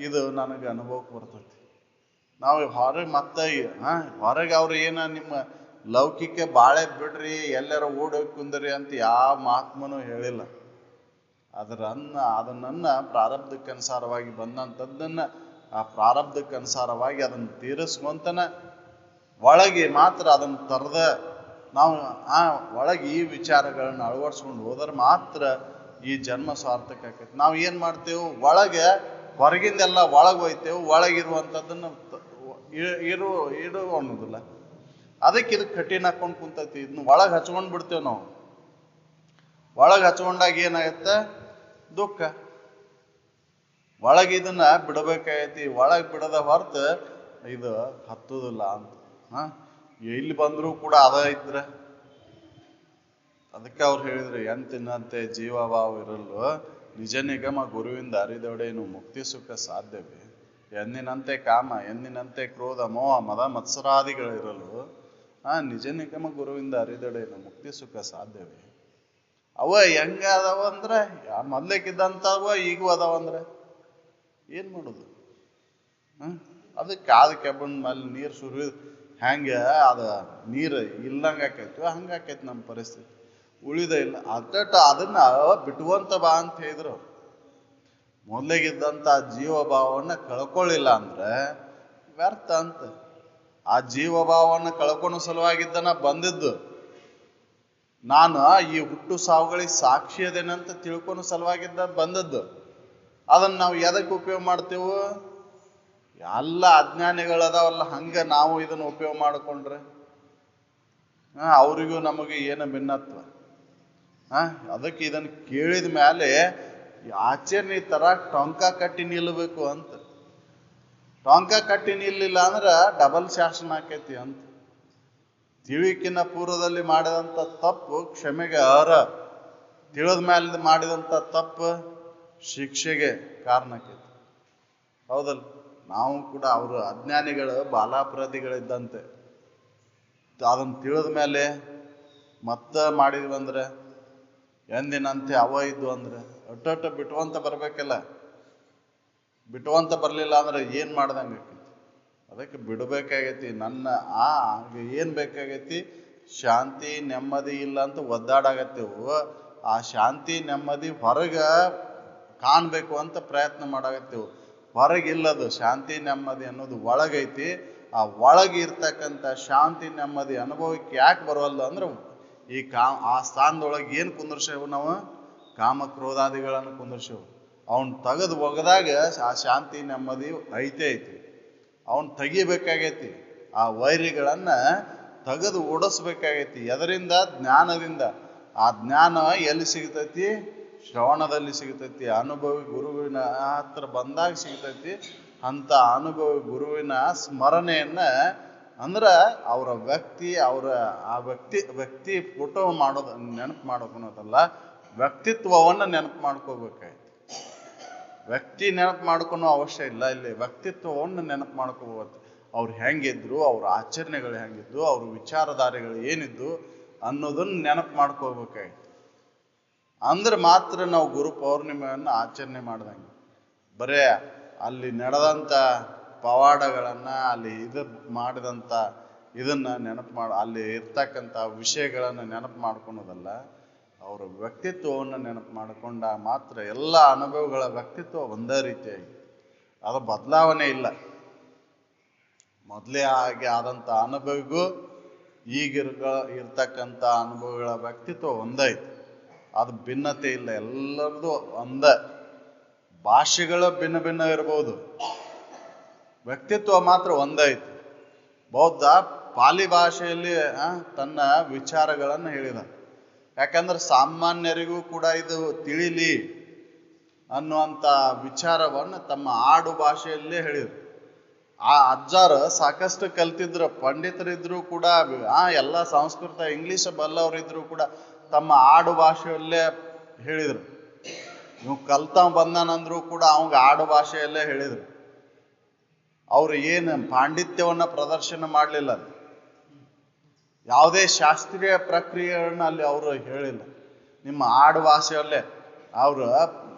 ಇದು ನನಗೆ ಅನುಭವಕ್ಕೆ ಬರ್ತೈತಿ. ನಾವು ಹೊರಗೆ ಮತ್ತೆ ಹೊರಗೆ ಅವ್ರು ಏನ ನಿಮ್ಮ ಲೌಕಿಕ ಬಾಳೆ ಬಿಡ್ರಿ, ಎಲ್ಲರ ಓಡೋಗಿ ಕುಂದ್ರಿ ಅಂತ ಯಾವ ಮಹಾತ್ಮನೂ ಹೇಳಿಲ್ಲ. ಅದನ್ನ ಪ್ರಾರಬ್ಧಕ್ಕೆ ಅನುಸಾರವಾಗಿ ಬಂದಂಥದ್ದನ್ನ ಆ ಪ್ರಾರಬ್ಧಕ್ಕೆ ಅನುಸಾರವಾಗಿ ಅದನ್ನು ತೀರಿಸ್ಕೊಂತನ ಒಳಗೆ ಮಾತ್ರ ಅದನ್ನು ತರದ ನಾವು ಒಳಗೆ ಈ ವಿಚಾರಗಳನ್ನ ಅಳವಡಿಸ್ಕೊಂಡು ಹೋದ್ರೆ ಮಾತ್ರ ಈ ಜನ್ಮ ಸಾರ್ಥಕ ಆಕೈತಿ. ನಾವು ಏನು ಮಾಡ್ತೇವೆ, ಒಳಗೆ ಹೊರಗಿಂದೆಲ್ಲ ಒಳಗೆ ಹೋಯ್ತೇವೆ, ಒಳಗಿರುವಂಥದ್ದನ್ನು ಇಡು ಅನ್ನೋದಿಲ್ಲ. ಅದಕ್ಕೆ ಇದು ಕಠಿಣ ಹಾಕೊಂಡು ಕುಂತೈತಿ. ಇದನ್ನ ಒಳಗೆ ಹಚ್ಕೊಂಡು ಬಿಡ್ತೇವೆ ನಾವು. ಒಳಗೆ ಹಚ್ಕೊಂಡಾಗ ಏನಾಗತ್ತೆ, ದುಃಖ. ಒಳಗೆ ಇದನ್ನ ಬಿಡಬೇಕಾಗೈತಿ. ಒಳಗೆ ಬಿಡದ ಹೊರತು ಇದು ಹತ್ತುದಿಲ್ಲ ಅಂತ. ಇಲ್ಲಿ ಬಂದರೂ ಕೂಡ ಅದ ಇದ್ರೆ ಅದಕ್ಕೆ ಅವ್ರು ಹೇಳಿದ್ರು, ಎಂತಿನಂತೆ ಜೀವಭಾವ ಇರಲು ನಿಜ ನಿಗಮ ಗುರುವಿಂದ ಅರಿದೊಡೆಯನು ಮುಕ್ತಿ ಸುಖ ಸಾಧ್ಯವೇ. ಎಂದಿನಂತೆ ಕಾಮ, ಎಂದಿನಂತೆ ಕ್ರೋಧ, ಮೋಹ, ಮದ ಮತ್ಸರಾದಿಗಳಿರಲು ನಿಜ ನಿಗಮ ಗುರುವಿಂದ ಅರಿದೊಡೆಯನು ಮುಕ್ತಿ ಸುಖ ಸಾಧ್ಯವೇ. ಅವ ಹೆಂಗ ಅದಾವ ಅಂದ್ರೆ ಮೊದ್ಲೇಕಿದ್ದಂಥವ ಈಗೂ ಅದಾವಂದ್ರೆ ಏನ್ ಮಾಡುದು? ಅದಕ್ಕೆ ಕಾದ ಕೆಬ್ಬನ ಮೇಲೆ ನೀರು ಸುರಿದು ಹೆಂಗೆ ಅದ ನೀರು ಇಲ್ಲಂಗೆ ಆಕೈತು ಹಂಗೆ ಆಕೈತಿ ನಮ್ಮ ಪರಿಸ್ಥಿತಿ. ಉಳಿದ ಇಲ್ಲ ಅದನ್ನ ಬಿಟ್ಟುವಂತ ಬಾ ಅಂತ ಹೇಳಿದ್ರು. ಮೊದಲಿಗಿದ್ದಂಥ ಜೀವಭಾವವನ್ನು ಕಳ್ಕೊಳ್ಳಿಲ್ಲ ಅಂದ್ರೆ ವ್ಯರ್ಥ ಅಂತ. ಆ ಜೀವಭಾವವನ್ನು ಕಳ್ಕೊಳ್ಳೋ ಸಲುವಾಗಿದ್ದನ ಬಂದಿದ್ದು. ನಾನು ಈ ಹುಟ್ಟು ಸಾವುಗಳಿಗೆ ಸಾಕ್ಷಿ ಅದೇನಂತ ತಿಳ್ಕೊಳೋ ಸಲುವಾಗಿದ್ದ ಬಂದದ್ದು. ಅದನ್ನ ನಾವು ಎದಕ್ಕೆ ಉಪಯೋಗ ಮಾಡ್ತೇವೆ? ಎಲ್ಲ ಅಜ್ಞಾನಿಗಳದಾವಲ್ಲ, ಹಂಗೆ ನಾವು ಇದನ್ನು ಉಪಯೋಗ ಮಾಡಿಕೊಂಡ್ರೆ ಅವರಿಗೂ ನಮಗೆ ಏನು ಭಿನ್ನತ್ವ? ಅದಕ್ಕೆ ಇದನ್ನು ಕೇಳಿದ ಮೇಲೆ ಆಚರಣೆ ತರ ಟೊಂಕ ಕಟ್ಟಿ ನಿಲ್ಲಬೇಕು ಅಂತ. ಟೊಂಕ ಕಟ್ಟಿ ನಿಲ್ಲಿಲ್ಲ ಅಂದ್ರೆ ಡಬಲ್ ಶಾಸನ ಆಕೈತಿ ಅಂತ. ತಿಳಿಕಿನ ಪೂರ್ವದಲ್ಲಿ ಮಾಡಿದಂಥ ತಪ್ಪು ಕ್ಷಮೆಗೆ ಅರ್ಹ, ತಿಳಿದ ಮೇಲೆ ಮಾಡಿದಂಥ ತಪ್ಪು ಶಿಕ್ಷೆಗೆ ಕಾರಣ ಆಕೈತಿ. ಹೌದಲ್ಲ? ನಾವು ಕೂಡ ಅವರು ಅಜ್ಞಾನಿಗಳು, ಬಾಲಾಪರಾಧಿಗಳಿದ್ದಂತೆ. ಅದನ್ನು ತಿಳಿದ ಮೇಲೆ ಮತ್ತೆ ಮಾಡಿದ್ವಂದ್ರೆ ಎಂದಿನಂತೆ ಅವ ಇದ್ದು ಅಂದ್ರೆ ಅಟ್ಟ ಬಿಟ್ಟುವಂತ ಬರ್ಬೇಕಲ್ಲ. ಬಿಟ್ಟುವಂತ ಬರ್ಲಿಲ್ಲ ಅಂದ್ರೆ ಏನ್ ಮಾಡ್ದಂಗೆ ಆಕೈತಿ. ಅದಕ್ಕೆ ಬಿಡಬೇಕಾಗೈತಿ. ಏನ್ ಬೇಕಾಗೈತಿ? ಶಾಂತಿ ನೆಮ್ಮದಿ ಇಲ್ಲ ಅಂತ ಒದ್ದಾಡಾಗತ್ತೇವು. ಆ ಶಾಂತಿ ನೆಮ್ಮದಿ ಹೊರಗೆ ಕಾಣ್ಬೇಕು ಅಂತ ಪ್ರಯತ್ನ ಮಾಡಾಗತ್ತೇವು. ಹೊರಗಿಲ್ಲದು ಶಾಂತಿ ನೆಮ್ಮದಿ ಅನ್ನೋದು ಒಳಗೈತಿ. ಆ ಒಳಗೆ ಇರ್ತಕ್ಕಂಥ ಶಾಂತಿ ನೆಮ್ಮದಿ ಅನುಭವಕ್ಕೆ ಯಾಕೆ ಬರೋಲ್ಲ ಅಂದ್ರೆ ಆ ಸ್ಥಾನದೊಳಗೆ ಏನು ಕುಂದರ್ಸೇವು ನಾವು? ಕಾಮಕ್ರೋಧಾದಿಗಳನ್ನು ಕುಂದರ್ಸೇವು. ಅವನ್ ತೆಗೆದು ಒಗದಾಗ ಆ ಶಾಂತಿ ನೆಮ್ಮದಿ ಐತಿ. ಅವನ್ ತೆಗಿಬೇಕಾಗೈತಿ. ಆ ವೈರಿಗಳನ್ನ ತೆಗೆದು ಓಡಿಸ್ಬೇಕಾಗೈತಿ. ಎದರಿಂದ? ಜ್ಞಾನದಿಂದ. ಆ ಜ್ಞಾನ ಎಲ್ಲಿ ಸಿಗ್ತೈತಿ? ಶ್ರವಣದಲ್ಲಿ ಸಿಗ್ತೈತಿ. ಅನುಭವಿ ಗುರುವಿನ ಹತ್ರ ಬಂದಾಗ ಸಿಗ್ತೈತಿ. ಅಂತ ಅನುಭವಿ ಗುರುವಿನ ಸ್ಮರಣೆಯನ್ನ ಅಂದ್ರೆ ಅವರ ಆ ವ್ಯಕ್ತಿ ಫೋಟೋ ಮಾಡೋದು ನೆನಪು ಮಾಡ್ಕೊಳೋದಲ್ಲ, ವ್ಯಕ್ತಿತ್ವವನ್ನು ನೆನಪು ಮಾಡ್ಕೋಬೇಕಾಯ್ತು. ವ್ಯಕ್ತಿ ನೆನಪು ಮಾಡ್ಕೊಳೋ ಅವಶ್ಯ ಇಲ್ಲ. ಇಲ್ಲಿ ವ್ಯಕ್ತಿತ್ವವನ್ನು ನೆನಪು ಮಾಡ್ಕೋಬಹುದು. ಅವ್ರು ಹೆಂಗಿದ್ರು, ಅವ್ರ ಆಚರಣೆಗಳು ಹೆಂಗಿದ್ದು, ಅವ್ರ ವಿಚಾರಧಾರೆಗಳು ಏನಿದ್ದು, ಅನ್ನೋದನ್ನ ನೆನಪು ಮಾಡ್ಕೋಬೇಕಾಯ್ತು. ಅಂದ್ರೆ ಮಾತ್ರ ನಾವು ಗುರು ಪೌರ್ಣಿಮೆಯನ್ನು ಆಚರಣೆ ಮಾಡ್ದಂಗೆ. ಬರೇ ಅಲ್ಲಿ ನಡೆದಂಥ ಪವಾಡಗಳನ್ನ, ಅಲ್ಲಿ ಮಾಡಿದಂಥ ಇದನ್ನ ನೆನಪು ಅಲ್ಲಿ ಇರ್ತಕ್ಕಂಥ ವಿಷಯಗಳನ್ನು ನೆನಪು ಮಾಡ್ಕೊಳೋದಲ್ಲ, ಅವರ ವ್ಯಕ್ತಿತ್ವವನ್ನು ನೆನಪು ಮಾಡಿಕೊಂಡ ಮಾತ್ರ ಎಲ್ಲ ಅನುಭವಗಳ ವ್ಯಕ್ತಿತ್ವ ಒಂದೇ ರೀತಿಯಾಗಿ, ಅದು ಬದಲಾವಣೆ ಇಲ್ಲ. ಮೊದಲೇ ಆಗಿ ಆದಂಥ ಅನುಭವಿಗೂ ಇರ್ತಕ್ಕಂಥ ಅನುಭವಗಳ ವ್ಯಕ್ತಿತ್ವ ಒಂದೈತಿ, ಅದು ಭಿನ್ನತೆ ಇಲ್ಲ, ಎಲ್ಲರದು ಒಂದೇ. ಭಾಷೆಗಳು ಭಿನ್ನ ಭಿನ್ನ ಇರ್ಬೋದು, ವ್ಯಕ್ತಿತ್ವ ಮಾತ್ರ ಒಂದೈತಿ. ಬೌದ್ಧ ಪಾಲಿ ಭಾಷೆಯಲ್ಲಿ ತನ್ನ ವಿಚಾರಗಳನ್ನು ಹೇಳಿದ. ಯಾಕಂದ್ರೆ ಸಾಮಾನ್ಯರಿಗೂ ಕೂಡ ಇದು ತಿಳಿಲಿ ಅನ್ನುವಂಥ ವಿಚಾರವನ್ನು ತಮ್ಮ ಆಡು ಭಾಷೆಯಲ್ಲೇ ಹೇಳಿದ್ರು. ಆ ಅಜ್ಜಾರು ಸಾಕಷ್ಟು ಕಲ್ತಿದ್ರು, ಪಂಡಿತರಿದ್ರು ಕೂಡ, ಎಲ್ಲ ಸಂಸ್ಕೃತ ಇಂಗ್ಲಿಷ್ ಬಲ್ಲವರಿದ್ರು ಕೂಡ ತಮ್ಮ ಆಡು ಭಾಷೆಯಲ್ಲೇ ಹೇಳಿದ್ರು. ನೀವು ಕಲ್ತಾವ್ ಬಂದಾನಂದ್ರು ಕೂಡ ಅವಂಗ ಆಡು ಭಾಷೆಯಲ್ಲೇ ಹೇಳಿದ್ರು. ಅವ್ರು ಏನು ಪಾಂಡಿತ್ಯವನ್ನ ಪ್ರದರ್ಶನ ಮಾಡಲಿಲ್ಲ, ಯಾವುದೇ ಶಾಸ್ತ್ರೀಯ ಪ್ರಕ್ರಿಯೆಗಳನ್ನ ಅಲ್ಲಿ ಅವರು ಹೇಳಿಲ್ಲ. ನಿಮ್ಮ ಆಡು ಭಾಷೆಯಲ್ಲೇ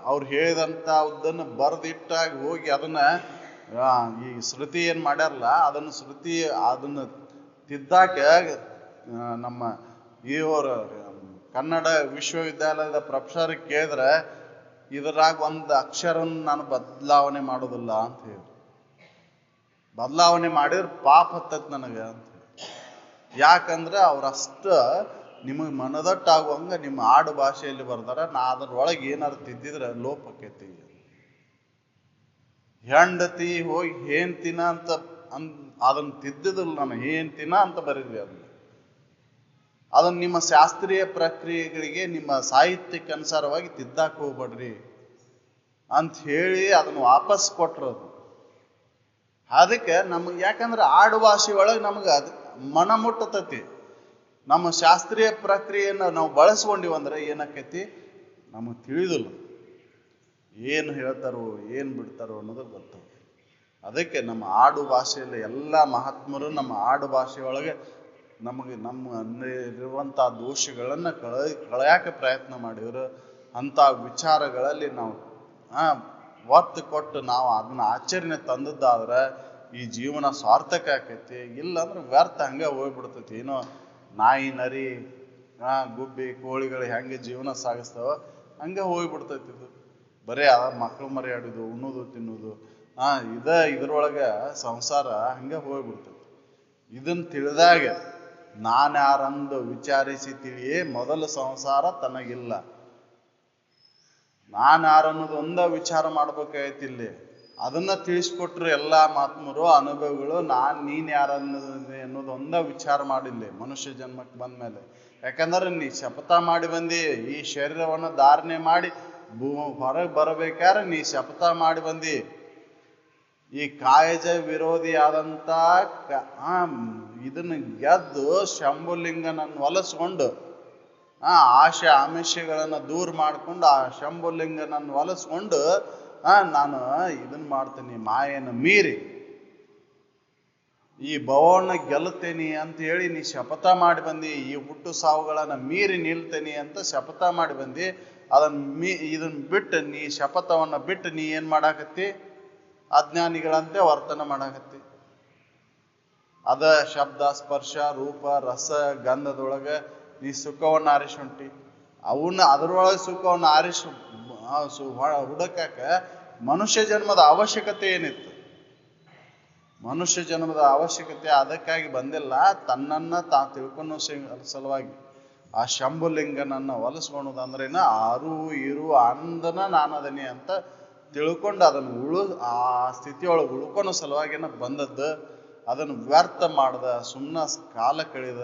ಅವ್ರು ಹೇಳಿದಂಥ ಉದ್ದನ್ನು ಬರೆದಿಟ್ಟಾಗಿ ಹೋಗಿ ಅದನ್ನ ಈ ಶ್ರುತಿ ಏನು ಮಾಡ್ಯಾರಲ್ಲ, ಅದನ್ನು ತಿದ್ದಾಕ ನಮ್ಮ ಇವರು ಕನ್ನಡ ವಿಶ್ವವಿದ್ಯಾಲಯದ ಪ್ರೊಫೆಸರ್ ಕೇಳಿದ್ರೆ, ಇದರಾಗ ಒಂದು ಅಕ್ಷರವನ್ನು ನಾನು ಬದಲಾವಣೆ ಮಾಡೋದಿಲ್ಲ ಅಂತ ಹೇಳಿ, ಬದಲಾವಣೆ ಮಾಡಿದ್ರೆ ಪಾಪ ಹತ್ತತ್ ನನಗೆ ಅಂತ. ಯಾಕಂದ್ರೆ ಅವ್ರಷ್ಟ ನಿಮಗೆ ಮನದಟ್ಟಾಗುವಂಗ ನಿಮ್ಮ ಆಡು ಭಾಷೆಯಲ್ಲಿ ಬರ್ದಾರ. ನಾ ಅದ್ರೊಳಗೆ ಏನಾರು ತಿದ್ದಿದ್ರೆ ಲೋಪಕ್ಕೈತಿ. ಹೆಂಡತಿ ಹೋಗಿ ಹೇಂತಿನ ಅಂತ ಅದನ್ನ ತಿದ್ದಿದಿಲ್ಲ, ನಾನು ಹೇಂತಿನ ಅಂತ ಬರೀರಿ. ಅದನ್ನ ನಿಮ್ಮ ಶಾಸ್ತ್ರೀಯ ಪ್ರಕ್ರಿಯೆಗಳಿಗೆ, ನಿಮ್ಮ ಸಾಹಿತ್ಯಕ್ಕೆ ಅನುಸಾರವಾಗಿ ತಿದ್ದಾಕ ಹೋಗ್ಬೇಡ್ರಿ ಅಂತ ಹೇಳಿ ಅದನ್ನ ವಾಪಸ್ ಕೊಟ್ರದು. ಅದಕ್ಕೆ ನಮಗೆ, ಯಾಕಂದ್ರೆ ಆಡು ಭಾಷೆ ಒಳಗೆ ನಮಗೆ ಅದು ಮನ ಮುಟ್ಟತತಿ. ನಮ್ಮ ಶಾಸ್ತ್ರೀಯ ಪ್ರಕ್ರಿಯೆಯನ್ನು ನಾವು ಬಳಸ್ಕೊಂಡಿವಂದ್ರೆ ಏನಾಕೈತಿ, ನಮಗೆ ತಿಳಿದಿಲ್ಲ ಏನು ಹೇಳ್ತಾರೋ ಏನು ಬಿಡ್ತಾರೋ ಅನ್ನೋದು ಗೊತ್ತು. ಅದಕ್ಕೆ ನಮ್ಮ ಆಡು ಭಾಷೆಯಲ್ಲಿ ಎಲ್ಲ ಮಹಾತ್ಮರು ನಮ್ಮ ಆಡು ಭಾಷೆಯೊಳಗೆ ನಮಗೆ ಇರುವಂಥ ದೋಷಗಳನ್ನು ಕಳೆಯಾಕ ಪ್ರಯತ್ನ ಮಾಡಿದ್ರು. ಅಂಥ ವಿಚಾರಗಳಲ್ಲಿ ನಾವು ಒತ್ತು ಕೊಟ್ಟು ನಾವು ಅದನ್ನ ಆಚರಣೆ ತಂದದ್ದಾದ್ರೆ ಈ ಜೀವನ ಸಾರ್ಥಕ ಆಕೈತಿ. ಇಲ್ಲಾಂದ್ರೆ ವ್ಯರ್ಥ ಹಂಗೆ ಹೋಗ್ಬಿಡ್ತೈತಿ. ಏನೋ ನಾಯಿ ನರಿ ಗುಬ್ಬಿ ಕೋಳಿಗಳು ಹೆಂಗೆ ಜೀವನ ಸಾಗಿಸ್ತಾವ ಹಂಗೆ ಹೋಗ್ಬಿಡ್ತೈತಿ. ಇದು ಬರೀ ಮಕ್ಕಳು ಮರಿ ಆಡೋದು, ಉಣ್ಣೋದು ತಿನ್ನೋದು, ಇದ್ರೊಳಗೆ ಸಂಸಾರ ಹಂಗೆ ಹೋಗ್ಬಿಡ್ತೈತಿ. ಇದನ್ನ ತಿಳಿದಾಗ ನಾನ್ಯಾರಂದು ವಿಚಾರಿಸಿ ತಿಳಿಯೇ ಮೊದಲು ಸಂಸಾರ ತನಗಿಲ್ಲ. ನಾನ್ಯಾರನ್ನೋದು ಒಂದ ವಿಚಾರ ಮಾಡ್ಬೇಕಾಯ್ತು ಇಲ್ಲಿ. ಅದನ್ನ ತಿಳಿಸ್ಕೊಟ್ರು ಎಲ್ಲ ಮಹಾತ್ಮರು, ಅನುಭವಿಗಳು. ನೀನ್ ಯಾರನ್ನೋದು ಒಂದ ವಿಚಾರ ಮಾಡಿಲ್ಲ ಮನುಷ್ಯ ಜನ್ಮಕ್ಕೆ ಬಂದ್ಮೇಲೆ. ಯಾಕಂದ್ರೆ ನೀ ಶಪಥ ಮಾಡಿ ಬಂದಿ, ಈ ಶರೀರವನ್ನು ಧಾರಣೆ ಮಾಡಿ ಹೊರಗೆ ಬರಬೇಕಾದ್ರೆ ನೀ ಶಪಥ ಮಾಡಿ ಬಂದಿ. ಈ ಕಾಯಜ ವಿರೋಧಿ ಆದಂತ ಇದನ್ನ ಗೆದ್ದು ಶಂಭುಲಿಂಗನನ್ನು ಒಲಿಸ್ಕೊಂಡು, ಆಶೆ ಆಮಿಷಗಳನ್ನು ದೂರ ಮಾಡ್ಕೊಂಡು ಆ ಶಂಭುಲಿಂಗನನ್ನು ಒಲಿಸ್ಕೊಂಡು ನಾನು ಇದನ್ನ ಮಾಡ್ತೀನಿ, ಮಾಯನ ಮೀರಿ ಈ ಭವನ ಗೆಲ್ಲುತ್ತೇನೆ ಅಂತ ಹೇಳಿ ನೀ ಶಪಥ ಮಾಡಿ ಬಂದಿ. ಈ ಹುಟ್ಟು ಸಾವುಗಳನ್ನ ಮೀರಿ ನಿಲ್ತೇನೆ ಅಂತ ಶಪಥ ಮಾಡಿ ಬಂದಿ. ಇದನ್ನ ಬಿಟ್ಟು ನೀ ಶಪಥವನ್ನ ಬಿಟ್ಟು ನೀ ಏನ್ ಮಾಡಾಕತ್ತಿ, ಅಜ್ಞಾನಿಗಳಂತೆ ವರ್ತನೆ ಮಾಡಾಕತ್ತಿ. ಅದ ಶಬ್ದ ಸ್ಪರ್ಶ ರೂಪ ರಸ ಗಂಧದೊಳಗೆ ನೀ ಸುಖವನ್ನ ಆರಿಸುಂಟಿ. ಅದರೊಳಗೆ ಸುಖವನ್ನು ಹುಡುಕಾಕ ಮನುಷ್ಯ ಜನ್ಮದ ಅವಶ್ಯಕತೆ ಏನಿತ್ತು? ಮನುಷ್ಯ ಜನ್ಮದ ಅವಶ್ಯಕತೆ ಅದಕ್ಕಾಗಿ ಬಂದಿಲ್ಲ, ತನ್ನನ್ನ ತಿಳ್ಕೊಳ್ಳೋ ಸಲುವಾಗಿ ಆ ಶಂಭುಲಿಂಗನನ್ನ ಒಲಿಸ್ಕೊಳೋದಂದ್ರೇನ ಆರು ಇರು ಅಂದನ ನಾನದನಿ ಅಂತ ತಿಳ್ಕೊಂಡು ಅದನ್ನು ಆ ಸ್ಥಿತಿಯೊಳಗೆ ಉಳ್ಕೊಳೋ ಸಲುವಾಗಿನ ಬಂದದ್ದು. ಅದನ್ನು ವ್ಯರ್ಥ ಮಾಡ್ದ, ಸುಮ್ಮನೆ ಕಾಲ ಕಳೆದ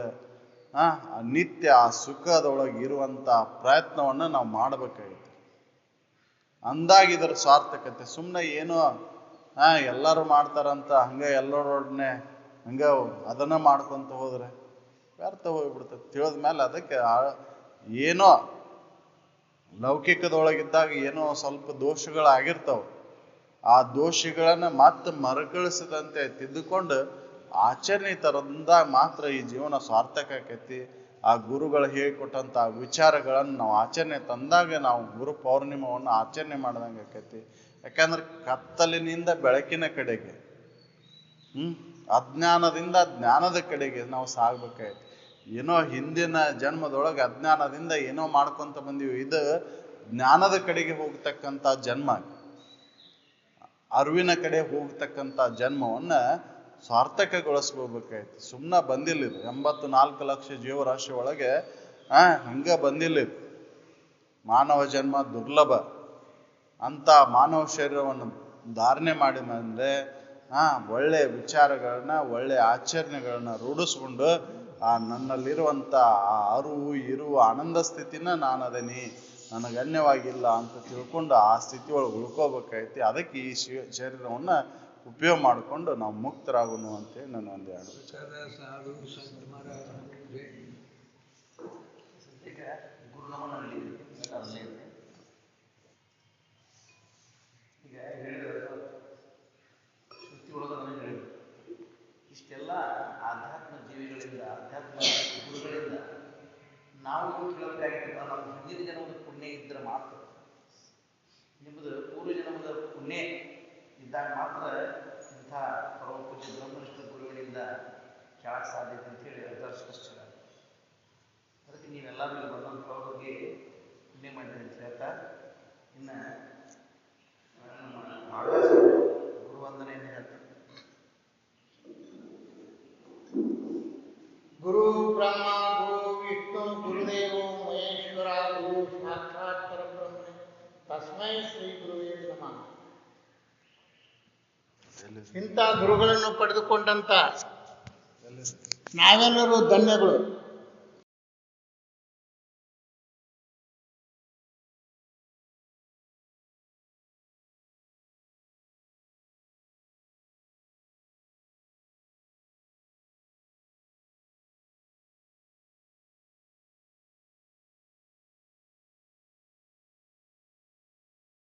ನಿತ್ಯ ಆ ಸುಖದೊಳಗೆ ಇರುವಂತ ಪ್ರಯತ್ನವನ್ನ ನಾವು ಮಾಡ್ಬೇಕಾಗಿತ್ತು. ಅಂದಾಗ ಇದರ ಸಾರ್ಥಕತೆ. ಸುಮ್ಮನೆ ಏನೋ ಎಲ್ಲರೂ ಮಾಡ್ತಾರಂತ ಹಂಗ ಎಲ್ಲರೊಡನೆ ಹಂಗ ಅದನ್ನ ಮಾಡ್ಕೊಂತ ಹೋದ್ರೆ ವ್ಯರ್ಥ ಹೋಗ್ಬಿಡ್ತದೆ. ತಿಳಿದ್ಮೇಲೆ ಅದಕ್ಕೆ ಏನೋ ಲೌಕಿಕದೊಳಗಿದ್ದಾಗ ಏನೋ ಸ್ವಲ್ಪ ದೋಷಗಳಾಗಿರ್ತಾವ. ಆ ದೋಷಗಳನ್ನ ಮತ್ತೆ ಮರುಕಳಿಸದಂತೆ ತಿದ್ದುಕೊಂಡು ಆಚರಣೆ ತರಂದಾಗ ಮಾತ್ರ ಈ ಜೀವನ ಸಾರ್ಥಕ ಆಕೈತಿ. ಆ ಗುರುಗಳು ಹೇಳಿಕೊಟ್ಟಂತ ವಿಚಾರಗಳನ್ನು ನಾವು ಆಚರಣೆ ತಂದಾಗ ನಾವು ಗುರು ಪೌರ್ಣಿಮವನ್ನು ಆಚರಣೆ ಮಾಡ್ದಂಗೆ ಆಕೈತಿ. ಯಾಕಂದ್ರೆ ಕತ್ತಲಿನಿಂದ ಬೆಳಕಿನ ಕಡೆಗೆ, ಅಜ್ಞಾನದಿಂದ ಜ್ಞಾನದ ಕಡೆಗೆ ನಾವು ಸಾಗ್ಬೇಕಾಯ್ತು. ಏನೋ ಹಿಂದಿನ ಜನ್ಮದೊಳಗೆ ಅಜ್ಞಾನದಿಂದ ಏನೋ ಮಾಡ್ಕೊಂತ ಬಂದೀವಿ, ಇದು ಜ್ಞಾನದ ಕಡೆಗೆ ಹೋಗ್ತಕ್ಕಂಥ ಜನ್ಮ, ಅರಿವಿನ ಕಡೆ ಹೋಗ್ತಕ್ಕಂಥ ಜನ್ಮವನ್ನ ಸಾರ್ಥಕಗೊಳಿಸ್ಕೋಬೇಕಾಯ್ತು. ಸುಮ್ಮನೆ ಬಂದಿಲ್ಲ ಇದು. 84 ಲಕ್ಷ ಜೀವರಾಶಿ ಒಳಗೆ ಹಂಗ ಬಂದಿಲ್ಲ ಇದು. ಮಾನವ ಜನ್ಮ ದುರ್ಲಭ. ಅಂತ ಮಾನವ ಶರೀರವನ್ನು ಧಾರಣೆ ಮಾಡಿದ್ರೆ ಒಳ್ಳೆ ವಿಚಾರಗಳನ್ನ, ಒಳ್ಳೆ ಆಚರಣೆಗಳನ್ನ ರೂಢಿಸ್ಕೊಂಡು ನನ್ನಲ್ಲಿರುವಂಥ ಆ ಅರಿವು ಇರುವ ಆನಂದ ಸ್ಥಿತಿನ ನಾನು ಅದೀನಿ, ನನಗೆ ಅನ್ಯವಾಗಿಲ್ಲ ಅಂತ ತಿಳ್ಕೊಂಡು ಆ ಸ್ಥಿತಿ ಒಳಗೆ ಉಳ್ಕೋಬೇಕಾಯ್ತಿ. ಅದಕ್ಕೆ ಈ ಶರೀರವನ್ನ ಉಪಯೋಗ ಮಾಡಿಕೊಂಡು ನಾವು ಮುಕ್ತರಾಗೋಣ ಅಂತೇಳಿ ನನ್ನ ಒಂದು ಎರಡು ಇಷ್ಟೆಲ್ಲ ಆಧ್ಯಾತ್ಮ ಜೀವಿಗಳಿಂದ, ಆಧ್ಯಾತ್ಮ ಗುರುಗಳಿಂದ ನಾವು ಕೇಳಬೇಕಾಗಿತ್ತು. ನಮ್ಮ ಹಿಂದಿನ ಜನ್ಮದ ಪುಣ್ಯ ಇದ್ರೆ ಮಾತ್ರ, ನಿಮ್ಮದು ಪೂರ್ವ ಜನ್ಮದ ಪುಣ್ಯ ಇದ್ದಾಗ ಮಾತ್ರ ಇಂಥ ಪರಮ ಪೂಜ್ಯ ಬ್ರಹ್ಮನಿಷ್ಠ ಗುರುಗಳಿಂದ ಕೇಳಕ್ಕೆ ಸಾಧ್ಯತೆ ಅಂತೇಳಿ ಅದರ ಸ್ಪಷ್ಟ. ಅದಕ್ಕೆ ನೀವೆಲ್ಲರೂ ಇಲ್ಲಿ ಬಂದಂಥ ಬಗ್ಗೆ ಪುಣ್ಯ ಮಾಡಿರಿ ಅಂತ ಹೇಳ್ತಾ, ಇನ್ನು ಗುರುವಂದನೆಯನ್ನು ಹೇಳ್ತಾರೆ. ಗುರು ಬ್ರಹ್ಮ ಗುರು ವಿಷ್ಣು ಗುರುದೇವೋ ಮಹೇಶ್ವರ ಗುರು ಸಾಕ್ಷಾತ್ ಪರಬ್ರಹ್ಮ ತಸ್ಮೈ ಶ್ರೀ ಗುರುವೇ ನಮಃ. ಇಂಥ ಗುರುಗಳನ್ನು ಪಡೆದುಕೊಂಡಂತ ನಾವೆಲ್ಲರೂ ಧನ್ಯಗಳು.